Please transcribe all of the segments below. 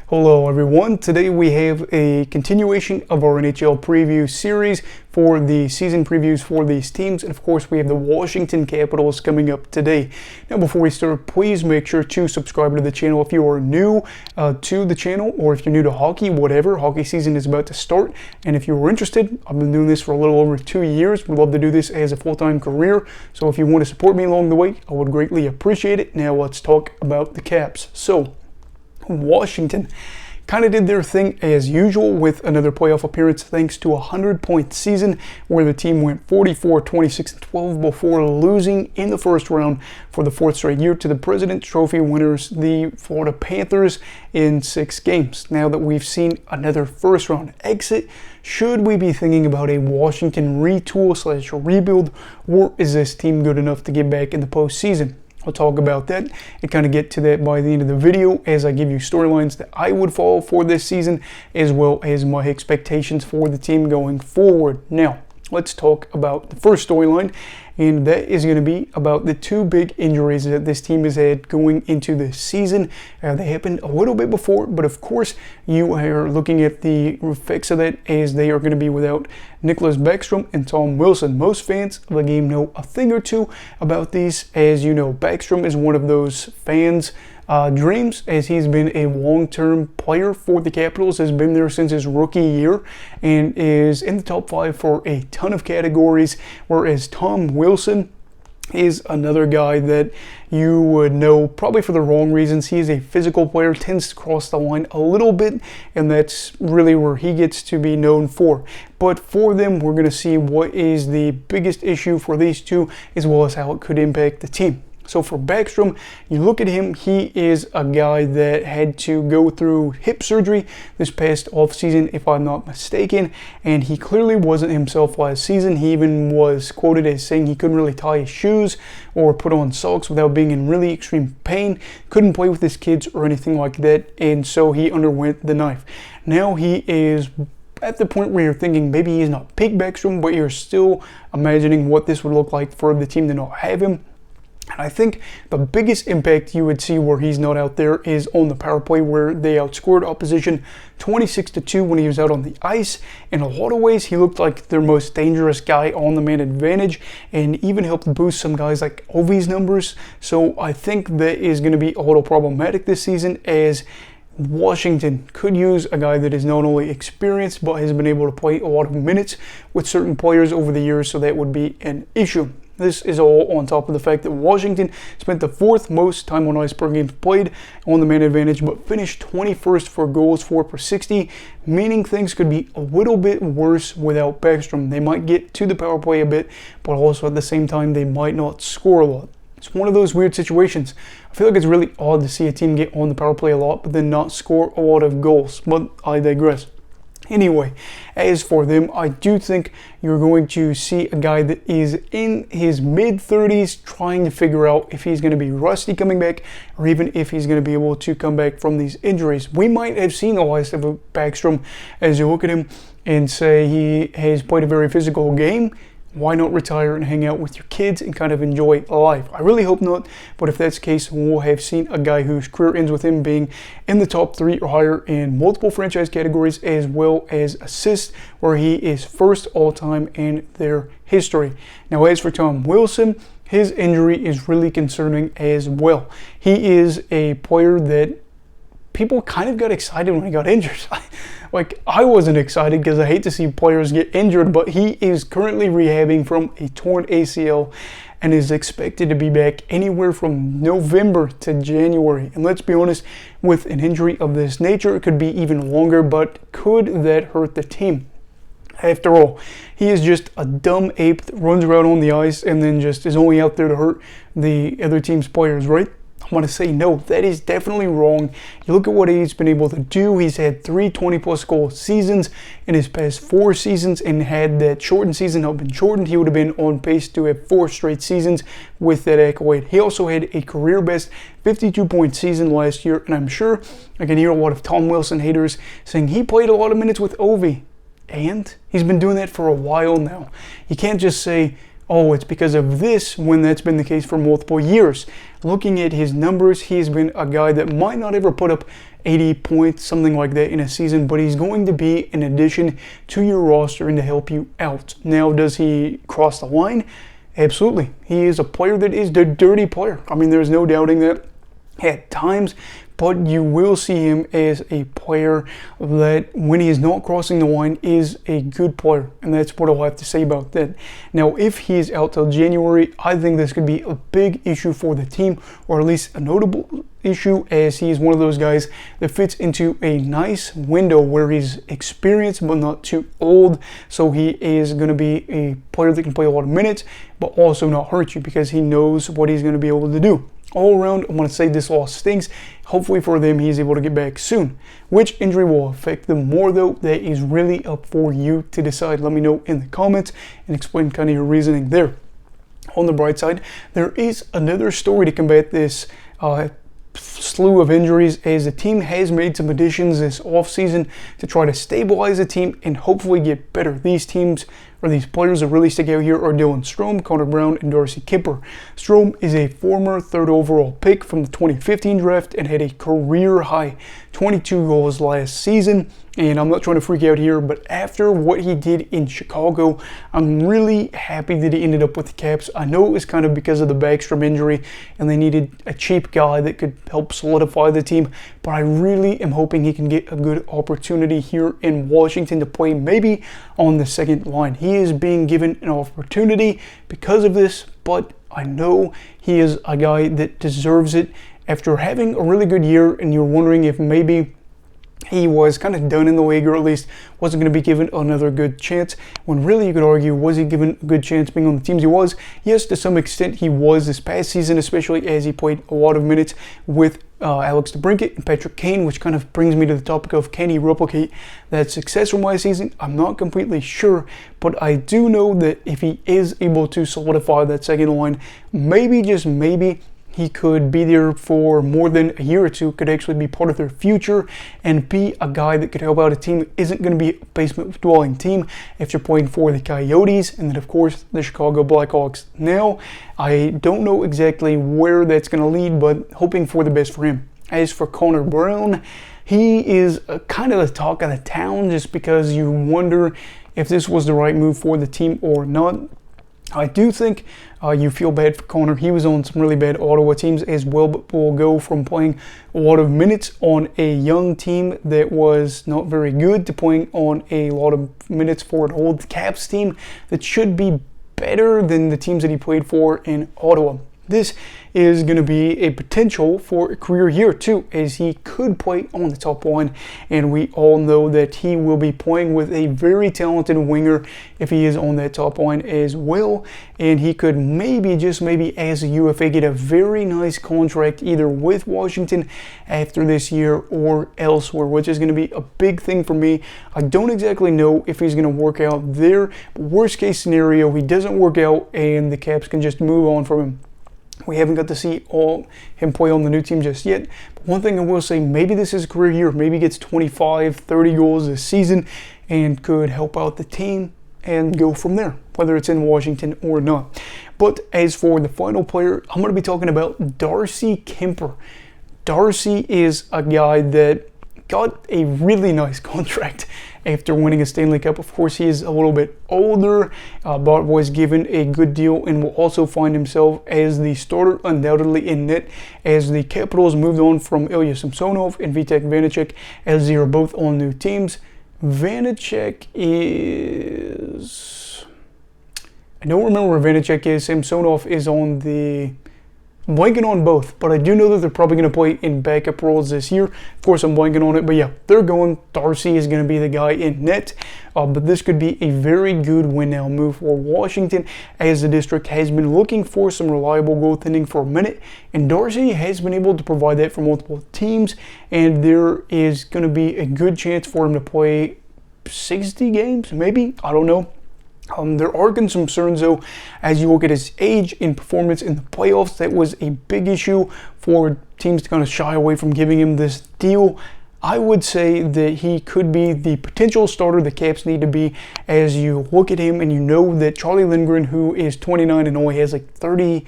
Hello everyone, today we have a continuation of our NHL preview series for the season previews for these teams, and of course we have the Washington Capitals coming up today. Now before we start, please make sure to subscribe to the channel if you are new to the channel, or if you're new to hockey, whatever. Hockey season is about to start, and if you were interested, I've been doing this for a little over 2 years. We'd love to do this as a full-time career, so if you want to support me along the way, I would greatly appreciate it. Now let's talk about the Caps. So Washington kind of did their thing as usual with another playoff appearance thanks to a 100-point season where the team went 44, 26, and 12 before losing in the first round for the fourth straight year to the President's Trophy winners, the Florida Panthers, in 6 games. Now that we've seen another first round exit, should we be thinking about a Washington retool/rebuild, or is this team good enough to get back in the postseason? I'll talk about that and kind of get to that by the end of the video as I give you storylines that I would follow for this season, as well as my expectations for the team going forward. Now, let's talk about the first storyline, and that is going to be about the 2 big injuries that this team has had going into this season. They happened a little bit before, but of course you are looking at the effects of that as they are going to be without Nicholas Beckstrom and Tom Wilson. Most fans of the game know a thing or two about these. As you know, Beckstrom is one of those fans' dreams, as he's been a long-term player for the Capitals, has been there since his rookie year, and is in the top 5 for a ton of categories, whereas Tom Wilson is another guy that you would know probably for the wrong reasons. He is a physical player, tends to cross the line a little bit, and that's really where he gets to be known for. But for them, we're going to see what is the biggest issue for these two, as well as how it could impact the team. So for Beckstrom, you look at him, he is a guy that had to go through hip surgery this past offseason, if I'm not mistaken, and he clearly wasn't himself last season. He even was quoted as saying he couldn't really tie his shoes or put on socks without being in really extreme pain, couldn't play with his kids or anything like that, and so he underwent the knife. Now he is at the point where you're thinking maybe he's not peak Beckstrom, but you're still imagining what this would look like for the team to not have him. And I think the biggest impact you would see where he's not out there is on the power play, where they outscored opposition 26-2 when he was out on the ice. In a lot of ways, he looked like their most dangerous guy on the man advantage, and even helped boost some guys like Ovi's numbers. So I think that is going to be a little problematic this season, as Washington could use a guy that is not only experienced but has been able to play a lot of minutes with certain players over the years, so that would be an issue. This is all on top of the fact that Washington spent the 4th most time on ice per game played on the man advantage, but finished 21st for goals for per 60, meaning things could be a little bit worse without Beckstrom. They might get to the power play a bit, but also at the same time they might not score a lot. It's one of those weird situations. I feel like it's really odd to see a team get on the power play a lot, but then not score a lot of goals, but I digress. Anyway, as for them, I do think you're going to see a guy that is in his mid-30s trying to figure out if he's going to be rusty coming back, or even if he's going to be able to come back from these injuries. We might have seen the last of Beckstrom as you look at him and say he has played a very physical game. Why not retire and hang out with your kids and kind of enjoy life? I really hope not, but if that's the case, we'll have seen a guy whose career ends with him being in the top 3 or higher in multiple franchise categories, as well as assists, where he is first all-time in their history. Now, as for Tom Wilson, his injury is really concerning as well. He is a player that people kind of got excited when he got injured. Like, I wasn't excited because I hate to see players get injured, but he is currently rehabbing from a torn ACL and is expected to be back anywhere from November to January. And let's be honest, with an injury of this nature, it could be even longer, but could that hurt the team? After all, he is just a dumb ape that runs around on the ice and then just is only out there to hurt the other team's players, right? I want to say no, that is definitely wrong. You look at what he's been able to do. He's had 3 20-plus goal seasons in his past 4 seasons, and had that shortened season not been shortened, he would have been on pace to have 4 straight seasons with that accolade. He also had a career-best 52-point season last year, and I'm sure I can hear a lot of Tom Wilson haters saying he played a lot of minutes with Ovi, and he's been doing that for a while now. You can't just say, oh, it's because of this, when that's been the case for multiple years. Looking at his numbers, he's been a guy that might not ever put up 80 points, something like that in a season, but he's going to be an addition to your roster and to help you out. Now, does he cross the line? Absolutely. He is a player that is the dirty player. I mean, there's no doubting that at times, but you will see him as a player that, when he is not crossing the line, is a good player, and that's what I'll have to say about that. Now, if he is out till January, I think this could be a big issue for the team, or at least a notable issue, as he is one of those guys that fits into a nice window where he's experienced but not too old, so he is going to be a player that can play a lot of minutes but also not hurt you, because he knows what he's going to be able to do. All around, I'm going to say this loss stinks. Hopefully for them, he's able to get back soon. Which injury will affect them more, though, that is really up for you to decide. Let me know in the comments and explain kind of your reasoning there. On the bright side, there is another story to combat this slew of injuries, as the team has made some additions this offseason to try to stabilize the team and hopefully get better. These players that really stick out here are Dylan Strome, Conor Brown, and Darcy Kemper. Strome is a former 3rd overall pick from the 2015 draft and had a career high 22 goals last season. And I'm not trying to freak out here, but after what he did in Chicago, I'm really happy that he ended up with the Caps. I know it was kind of because of the Beckstrom injury, and they needed a cheap guy that could help solidify the team, but I really am hoping he can get a good opportunity here in Washington to play maybe on the second line. He is being given an opportunity because of this, but I know he is a guy that deserves it. After having a really good year, and you're wondering if maybe he was kind of done in the league, or at least wasn't going to be given another good chance, when really you could argue, was he given a good chance being on the teams he was? Yes, to some extent he was this past season, especially as he played a lot of minutes with Alex DeBrincat and Patrick Kane, which kind of brings me to the topic of, can he replicate that success from last season? I'm not completely sure, but I do know that if he is able to solidify that second line, maybe, just maybe, he could be there for more than a year or two, could actually be part of their future and be a guy that could help out a team that isn't going to be a basement dwelling team if you're playing for the Coyotes and then, of course, the Chicago Blackhawks. Now, I don't know exactly where that's going to lead, but hoping for the best for him. As for Conor Brown, he is kind of the talk of the town, just because you wonder if this was the right move for the team or not. I do think you feel bad for Conor. He was on some really bad Ottawa teams as well, but will go from playing a lot of minutes on a young team that was not very good to playing on a lot of minutes for an old Caps team that should be better than the teams that he played for in Ottawa. This is going to be a potential for a career year too, as he could play on the top line, and we all know that he will be playing with a very talented winger if he is on that top line as well, and he could maybe, just maybe, as a UFA, get a very nice contract either with Washington after this year or elsewhere, which is going to be a big thing for me. I don't exactly know if he's going to work out there, but worst case scenario, he doesn't work out and the Caps can just move on from him. We haven't got to see him play on the new team just yet. But one thing I will say, maybe this is a career year. Maybe he gets 25, 30 goals this season and could help out the team and go from there, whether it's in Washington or not. But as for the final player, I'm going to be talking about Darcy Kemper. Darcy is a guy that got a really nice contract after winning a Stanley Cup. Of course, he is a little bit older, but was given a good deal and will also find himself as the starter undoubtedly in net, as the Capitals moved on from Ilya Samsonov and Vitek Vanacek, as they are both on new teams. Vanacek is... I don't remember where Vanacek is. Samsonov is on the... I'm blanking on both, but I do know that they're probably going to play in backup roles this year. Of course, I'm blanking on it, but yeah, they're going. Darcy is going to be the guy in net, but this could be a very good win-now move for Washington, as the district has been looking for some reliable goaltending for a minute, and Darcy has been able to provide that for multiple teams, and there is going to be a good chance for him to play 60 games, maybe? I don't know. There are concerns, though, as you look at his age and performance in the playoffs. That was a big issue for teams to kind of shy away from giving him this deal. I would say that he could be the potential starter the Caps need to be. As you look at him and you know that Charlie Lindgren, who is 29 and only has like 30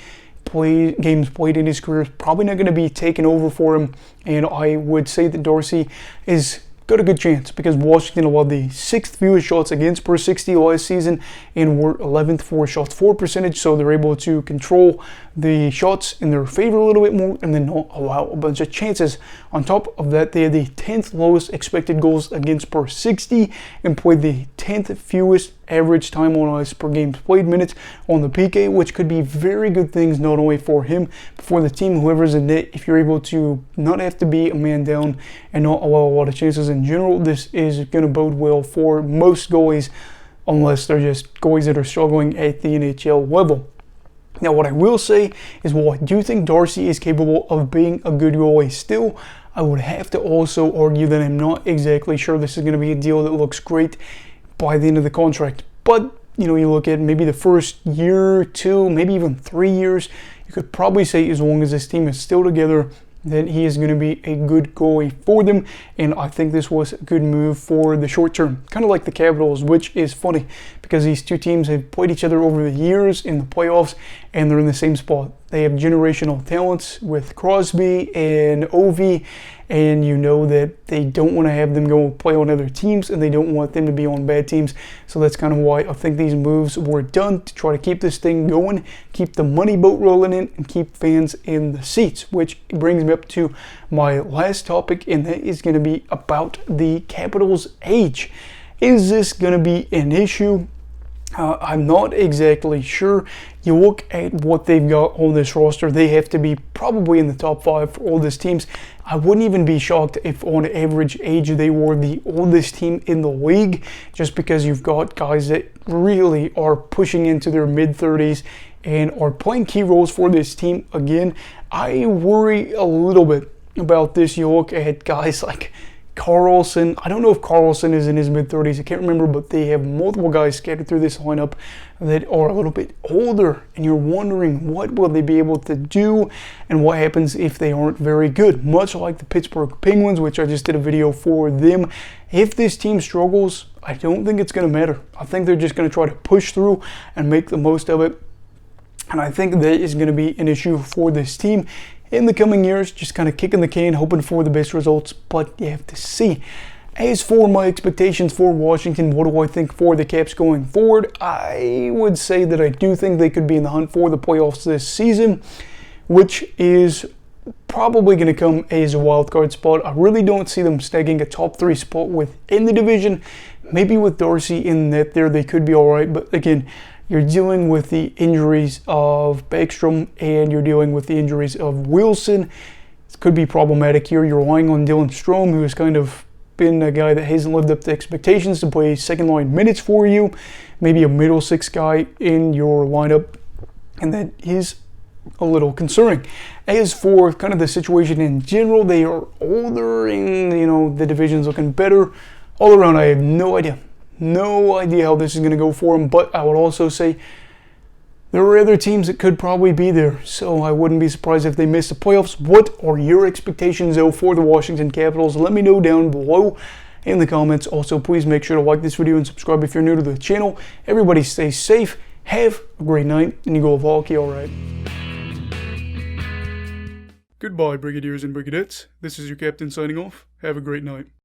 games played in his career, is probably not going to be taken over for him. And I would say that Darcy is got a good chance because Washington allowed the 6th fewest shots against per 60 last season and were 11th for shots for percentage, so they're able to control the shots in their favor a little bit more and then not allow a bunch of chances. On top of that, they had the 10th lowest expected goals against per 60 and played the 10th fewest average time on ice per games played minutes on the PK, which could be very good things not only for him but for the team, whoever's in net. If you're able to not have to be a man down and not allow a lot of chances in general, this is going to bode well for most goalies, unless they're just goalies that are struggling at the NHL level. Now, what I will say is, while I do think Darcy is capable of being a good goalie still, I would have to also argue that I'm not exactly sure this is going to be a deal that looks great by the end of the contract. But, you know, you look at maybe the first year, 2, maybe even 3 years, you could probably say as long as this team is still together, that he is going to be a good goalie for them, and I think this was a good move for the short term. Kind of like the Capitals, which is funny because these two teams have played each other over the years in the playoffs, and they're in the same spot. They have generational talents with Crosby and Ovi, and you know that they don't want to have them go play on other teams, and they don't want them to be on bad teams. So that's kind of why I think these moves were done, to try to keep this thing going, keep the money boat rolling in, and keep fans in the seats. Which brings me up to my last topic, and that is going to be about the Capitals' age. Is this going to be an issue? I'm not exactly sure. You look at what they've got on this roster, they have to be probably in the top 5 for oldest teams. I wouldn't even be shocked if on average age they were the oldest team in the league, just because you've got guys that really are pushing into their mid-30s and are playing key roles for this team. Again, I worry a little bit about this. You look at guys like Carlson. I don't know if Carlson is in his mid-30s, I can't remember, but they have multiple guys scattered through this lineup that are a little bit older, and you're wondering what will they be able to do and what happens if they aren't very good. Much like the Pittsburgh Penguins, which I just did a video for them. If this team struggles, I don't think it's going to matter. I think they're just going to try to push through and make the most of it, and I think that is going to be an issue for this team in the coming years, just kind of kicking the can, hoping for the best results, but you have to see. As for my expectations for Washington, what do I think for the Caps going forward? I would say that I do think they could be in the hunt for the playoffs this season, which is probably going to come as a wild card spot. I really don't see them snagging a top 3 spot within the division. Maybe with Darcy in net there, they could be all right, but again, you're dealing with the injuries of Beckstrom and you're dealing with the injuries of Wilson. It could be problematic here. You're relying on Dylan Strome, who has kind of been a guy that hasn't lived up to expectations, to play second line minutes for you. Maybe a middle 6 guy in your lineup, and that is a little concerning. As for kind of the situation in general, they are older and, you know, the division's looking better. All around, I have no idea. No idea how this is going to go for them, but I would also say there are other teams that could probably be there, so I wouldn't be surprised if they miss the playoffs. What are your expectations, though, for the Washington Capitals? Let me know down below in the comments. Also, please make sure to like this video and subscribe if you're new to the channel. Everybody stay safe, have a great night, and you go Valky, alright. Goodbye, Brigadiers and Brigadettes. This is your captain signing off. Have a great night.